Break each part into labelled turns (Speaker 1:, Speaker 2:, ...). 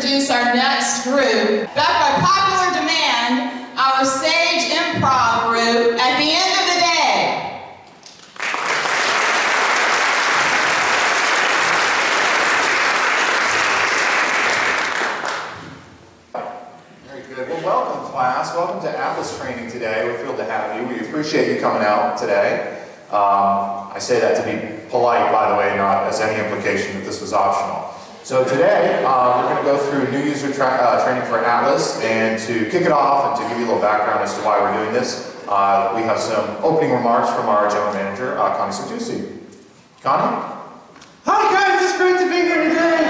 Speaker 1: introduce our next group. Backed by popular demand, our Sage Improv group, At the End of the Day.
Speaker 2: Well, welcome, class. Welcome to Atlas training today. We're thrilled to have you. We appreciate you coming out today. I say that to be polite, by the way, not as any implication that this was optional. So today, we're going to go through new user training for Atlas, and to kick it off and to give you a little background as to why we're doing this, we have some opening remarks from our general manager, Connie Sertusi. Connie?
Speaker 3: Hi guys, it's great to be here today.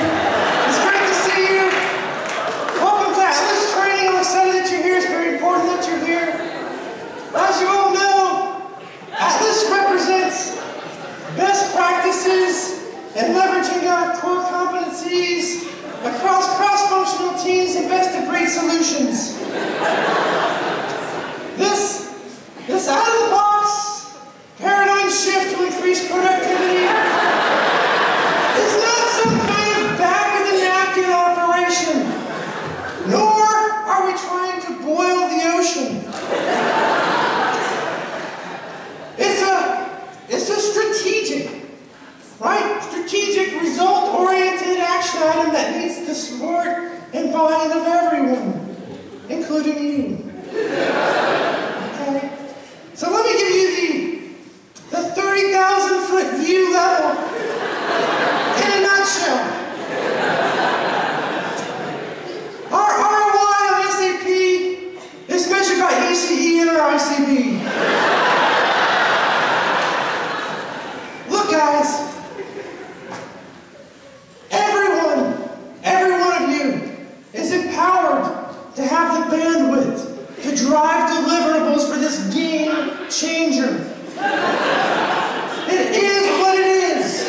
Speaker 3: It's great to see you. Welcome to Atlas training. I'm excited that you're here. It's very important that you're here. As you all know, Atlas represents best practices and leveraging our core competencies across cross-functional teams and best-of-breed solutions. This out-of-the-box paradigm shift to increase productivity is not some kind of back-of-the-napkin operation, nor are we trying to boil the ocean. It's a strategic, right? Strategic, result-oriented action item that needs the support and buy-in of everyone, including you. Okay? So let me give you the 30,000-foot view level in a nutshell. Our ROI on SAP is measured by ECE and our ICB. Look, guys, every one of you is empowered to have the bandwidth to drive deliverables for this game changer. It is what it is.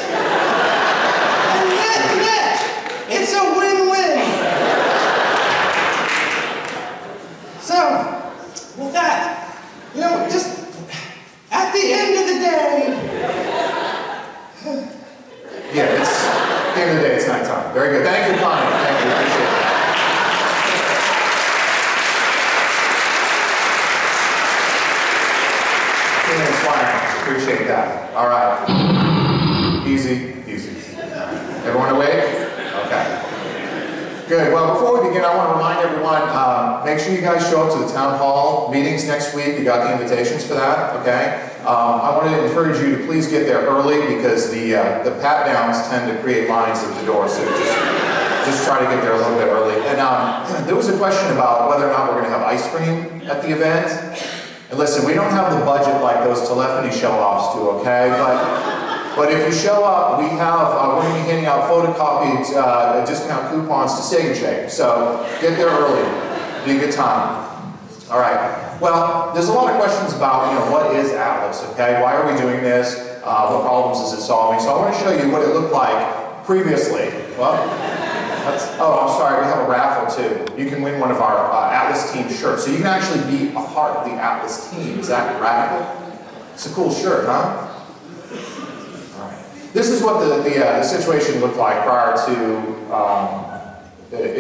Speaker 3: And net, it's a win-win. So, with that, just at the end of the day,
Speaker 2: yeah, it's at the end of the day, it's nighttime. Very good. Thank you, Connie. Thank you. Appreciate it. Appreciate that. All right. Easy. Everyone awake? Okay. Good. Well, before we begin, I want to remind everyone, make sure you guys show up to the town hall meetings next week. You got the invitations for that, okay? I want to encourage you to please get there early because the pat-downs tend to create lines at the door, so just try to get there a little bit early. And there was a question about whether or not we're going to have ice cream at the event. And listen, we don't have the budget like those telephony show-offs do, okay? But if you show up, we're going to be handing out photocopied discount coupons to Steak and Shake. So get there early. Be a good time. All right. Well, there's a lot of questions about, what is Atlas, okay? Why are we doing this? What problems is it solving? So I want to show you what it looked like previously. Well, oh, I'm sorry, we have a raffle too. You can win one of our Atlas team shirts. So you can actually be a part of the Atlas team. Is that radical? It's a cool shirt, huh? All right. This is what the situation looked like prior to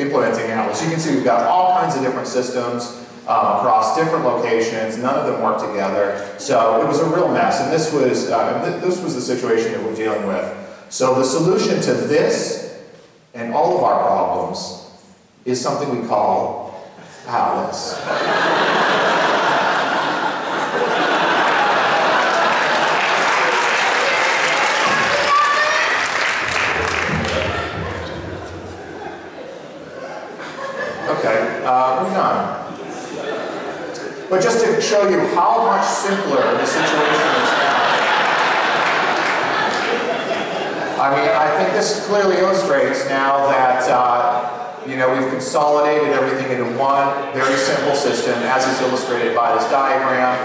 Speaker 2: implementing Atlas. You can see we've got all kinds of different systems across different locations. None of them work together. So it was a real mess. And this was the situation that we're dealing with. So the solution to this and all of our problems is something we call Atlas. Okay, moving on. But just to show you how much simpler the situation is now. I mean, I think this clearly illustrates now that, we've consolidated everything into one very simple system, as is illustrated by this diagram.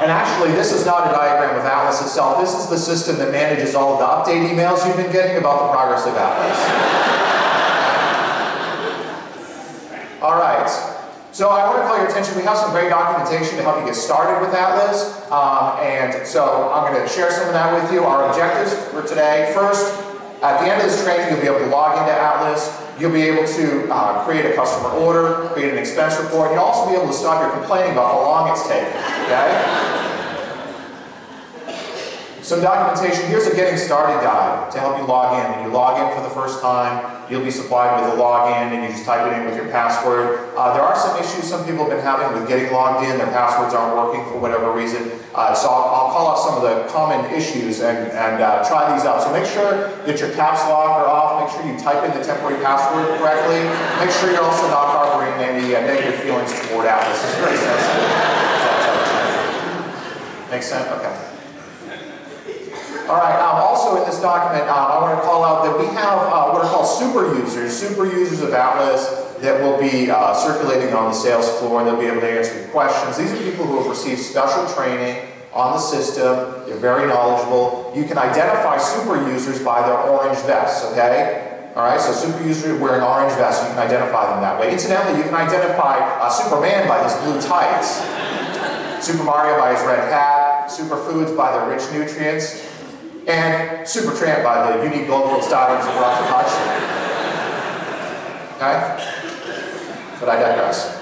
Speaker 2: And actually, this is not a diagram of Atlas itself. This is the system that manages all of the update emails you've been getting about the progress of Atlas. All right. So I want to call your attention, we have some great documentation to help you get started with Atlas. And so I'm going to share some of that with you. Our objectives for today, first, at the end of this training, you'll be able to log into Atlas. You'll be able to create a customer order, create an expense report. You'll also be able to stop your complaining about how long it's taking, okay? Some documentation. Here's a getting started guide to help you log in. When you log in for the first time, you'll be supplied with a login and you just type it in with your password. There are some issues some people have been having with getting logged in. Their passwords aren't working for whatever reason. So I'll call out some of the common issues and try these out. So make sure that your caps lock are off. Make sure you type in the temporary password correctly. Make sure you're also not harboring any negative feelings toward Alice. This is very sensitive. Make sense? Okay. All right, also in this document, I want to call out that we have what are called super users of Atlas that will be circulating on the sales floor. They'll be able to answer your questions. These are people who have received special training on the system. They're very knowledgeable. You can identify super users by their orange vests, okay? All right, so super users wearing orange vests, you can identify them that way. Incidentally, you can identify Superman by his blue tights, Super Mario by his red hat, Superfoods by their rich nutrients, and Supertramp by the unique global stylings of Roger Hodgson. Okay? But I digress.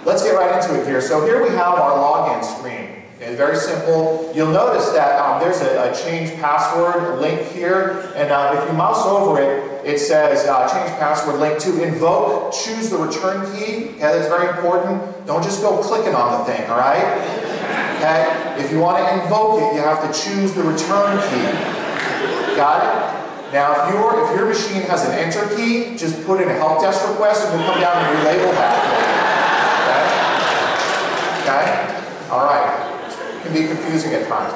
Speaker 2: Let's get right into it here. So here we have our login screen. It's very simple. You'll notice that there's a change password link here, and if you mouse over it, it says change password link to invoke, choose the return key. Okay, that's very important. Don't just go clicking on the thing, all right? Okay? If you want to invoke it, you have to choose the return key. Got it? Now, if your machine has an enter key, just put in a help desk request and we'll come down and relabel that for you. Okay? All right. It can be confusing at times.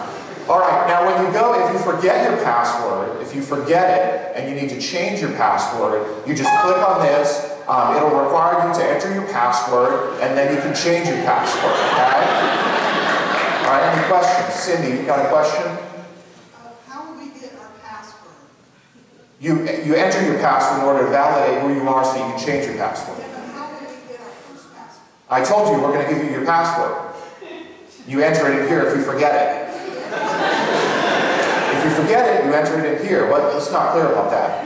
Speaker 2: All right, now when you go, if you forget your password, if you forget it and you need to change your password, you just click on this. It'll require you to enter your password and then you can change your password, okay? All right, any questions? Cindy, you got a question?
Speaker 4: How will we get our password?
Speaker 2: You enter your password in order to validate who you are so you can change your password.
Speaker 4: Yeah, but how will we get our first password?
Speaker 2: I told you we're going to give you your password. You enter it in here if you forget it. If you forget it, you enter it in here. Let's not clear about that.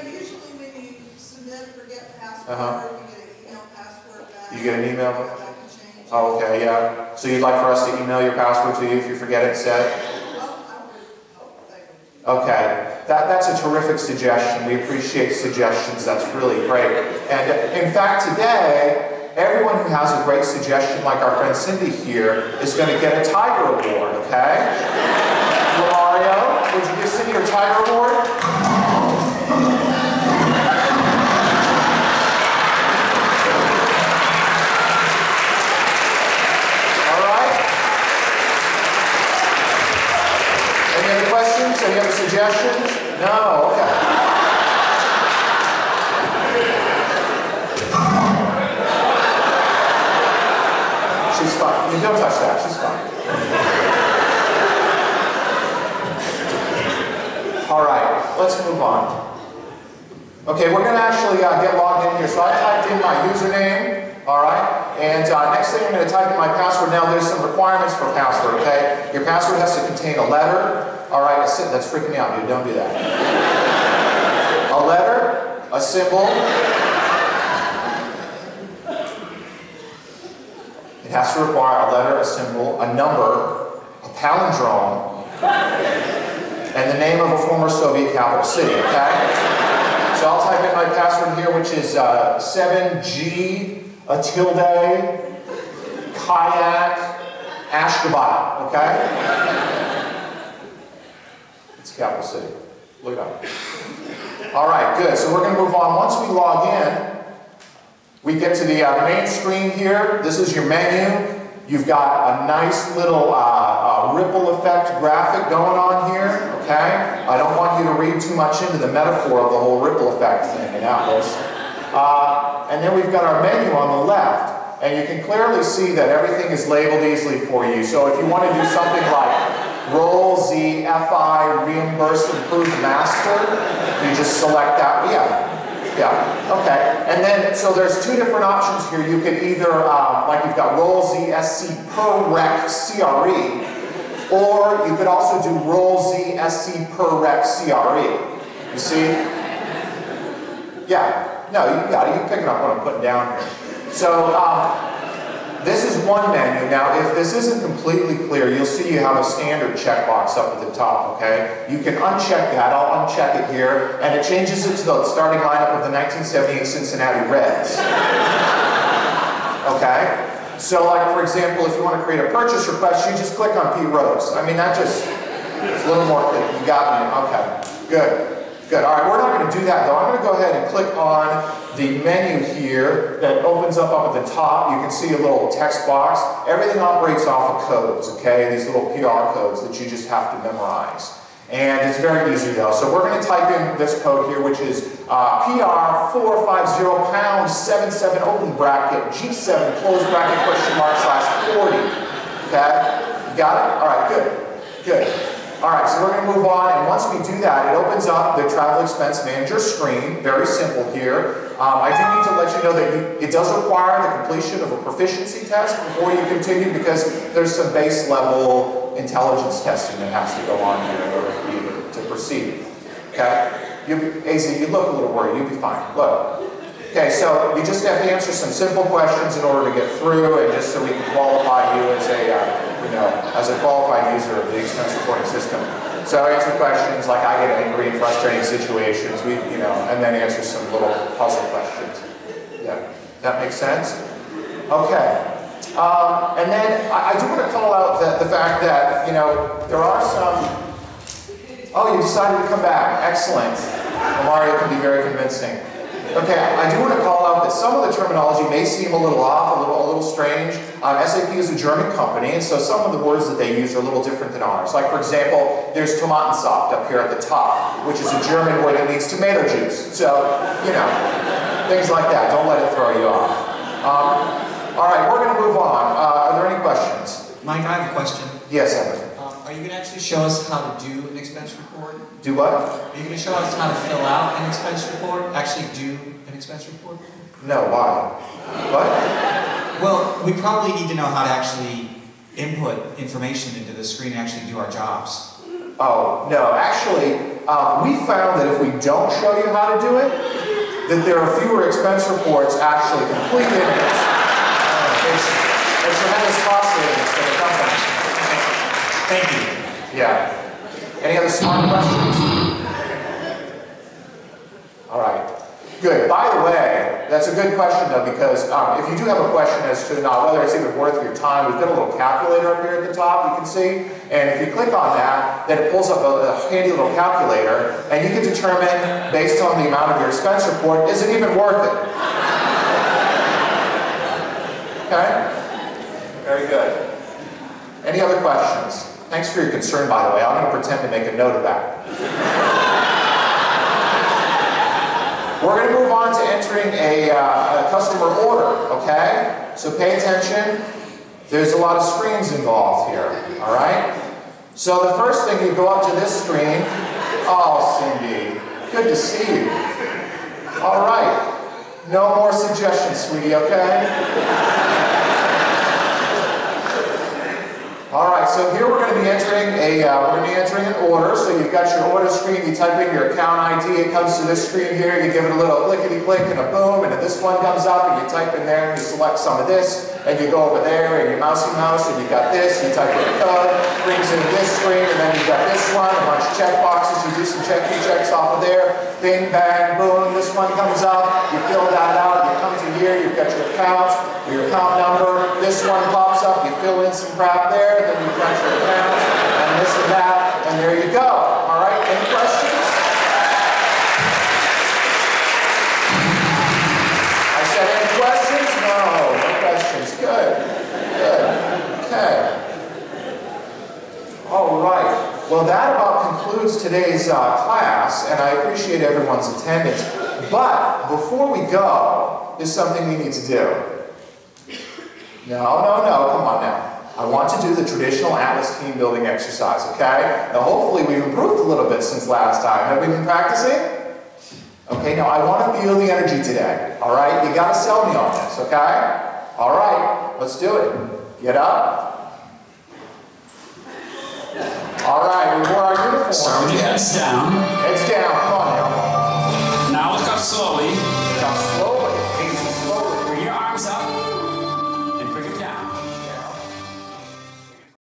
Speaker 4: Usually when you submit a forget password, you get an email password back.
Speaker 2: You get an email? Oh, okay, yeah. So you'd like for us to email your password to you if you forget it instead? Okay, that's a terrific suggestion. We appreciate suggestions. That's really great. And in fact, today, everyone who has a great suggestion, like our friend Cindy here, is going to get a Tiger Award, okay? Mario, would you give Cindy your Tiger Award? Any other suggestions? No? Okay. She's fine. You don't touch that. She's fine. All right. Let's move on. Okay, we're going to actually get logged in here. So I typed in my username. All right. And next thing I'm going to type in my password. Now there's some requirements for password, okay? Your password has to contain a letter. All right, that's freaking me out, dude. Don't do that. A letter, a symbol. It has to require a letter, a symbol, a number, a palindrome, and the name of a former Soviet capital city, okay? So I'll type in my password here, which is 7G, a tilde, kayak, Ashgabat, okay? It's capital city. Look it up. All right, good. So we're going to move on. Once we log in, we get to the main screen here. This is your menu. You've got a nice little ripple effect graphic going on here, okay? I don't want you to read too much into the metaphor of the whole ripple effect thing in Atlas. And then we've got our menu on the left, and you can clearly see that everything is labeled easily for you. So if you want to do something like Roll Z FI Reimburse Improved Master, you just select that. Yeah, okay. And then, so there's two different options here. You can either, like you've got Roll Z SC per rec CRE, or you could also do Roll Z SC per rec CRE. You see? Yeah, no, you got it. You can pick it up what I'm putting down here. So, this is one menu. Now, if this isn't completely clear, you'll see you have a standard checkbox up at the top, okay? You can uncheck that. I'll uncheck it here, and it changes it to the starting lineup of the 1978 Cincinnati Reds. Okay? So, like, for example, if you want to create a purchase request, you just click on Pete Rose. I mean, that just, it's a little more clear. You got me. Okay, good. Good. All right, we're not going to do that, though. I'm going to go ahead and click on the menu here that opens up at the top. You can see a little text box. Everything operates off of codes, okay? These little PR codes that you just have to memorize. And it's very easy, though. So we're going to type in this code here, which is PR450#77 open bracket G7 close bracket /40. Okay? You got it? All right, good. Good. All right, so we're going to move on, and once we do that, it opens up the Travel Expense Manager screen. Very simple here. I do need to let you know that it does require the completion of a proficiency test before you continue, because there's some base level intelligence testing that has to go on here in order for you to proceed. Okay? AZ, you look a little worried. You'll be fine. Look. Okay, so you just have to answer some simple questions in order to get through, and just so we can qualify you as a qualified user of the expense reporting system. So answer questions like I get angry in frustrating situations, and then answer some little puzzle questions. Yeah, that makes sense? Okay. And then I do want to call out the fact that, there are some... Oh, you decided to come back. Excellent. Mario can be very convincing. Okay, I do want to call out that some of the terminology may seem a little off, a little strange. SAP is a German company, and so some of the words that they use are a little different than ours. Like, for example, there's Tomatensaft up here at the top, which is a German word that means tomato juice. So, things like that. Don't let it throw you off. All right, we're going to move on. Are there any questions?
Speaker 5: Mike, I have a question.
Speaker 2: Yes, Evan.
Speaker 5: Are you going to actually show us how to do an expense report?
Speaker 2: Do what?
Speaker 5: Are you going to show us how to fill out an expense report? Actually do an expense report?
Speaker 2: No, why? What?
Speaker 5: Well, we probably need to know how to actually input information into the screen and actually do our jobs.
Speaker 2: Oh, no. Actually, we found that if we don't show you how to do it, that there are fewer expense reports actually completed. It's tremendous cost savings for the company.
Speaker 5: Thank you.
Speaker 2: Yeah. Any other smart questions? All right. Good. By the way, that's a good question, though, because if you do have a question as to whether it's even worth your time, we've got a little calculator up here at the top, you can see. And if you click on that, then it pulls up a handy little calculator, and you can determine, based on the amount of your expense report, is it even worth it? Okay? Very good. Any other questions? Thanks for your concern, by the way. I'm going to pretend to make a note of that. We're going to move on to entering a customer order, okay? So pay attention. There's a lot of screens involved here, all right? So the first thing, you go up to this screen. Oh, Cindy, good to see you. All right. No more suggestions, sweetie, okay? All right, so here we're going to be entering an order. So you've got your order screen. You type in your account ID. It comes to this screen here. You give it a little clickety-click and a boom, and then this one comes up, and you type in there, and you select some of this, and you go over there, and you mousey mouse, and you got this. You type in the code, brings in this screen, and then you've got this one, a bunch of check boxes. You do some checks off of there. Bing, bang, boom. This one comes up. You fill that out. You come to here. You've got your account, your account number. This one pops up. You fill in some crap there. Then you've got your account, and this and that, and there you go. All right, any questions? I said any questions? No questions. Good. Okay. All right. Well, that about concludes today's class, and I appreciate everyone's attendance. But before we go, there's something we need to do. No, come on now. I want to do the traditional Atlas team building exercise, okay? Now hopefully we've improved a little bit since last time. Have we been practicing? Okay, now I want to feel the energy today, all right? You got to sell me on this, okay? All right, let's do it. Get up. All right, we wore our uniform.
Speaker 6: Start with the heads down.
Speaker 2: Heads down, come on now.
Speaker 6: Now look up slowly.
Speaker 2: Now slowly.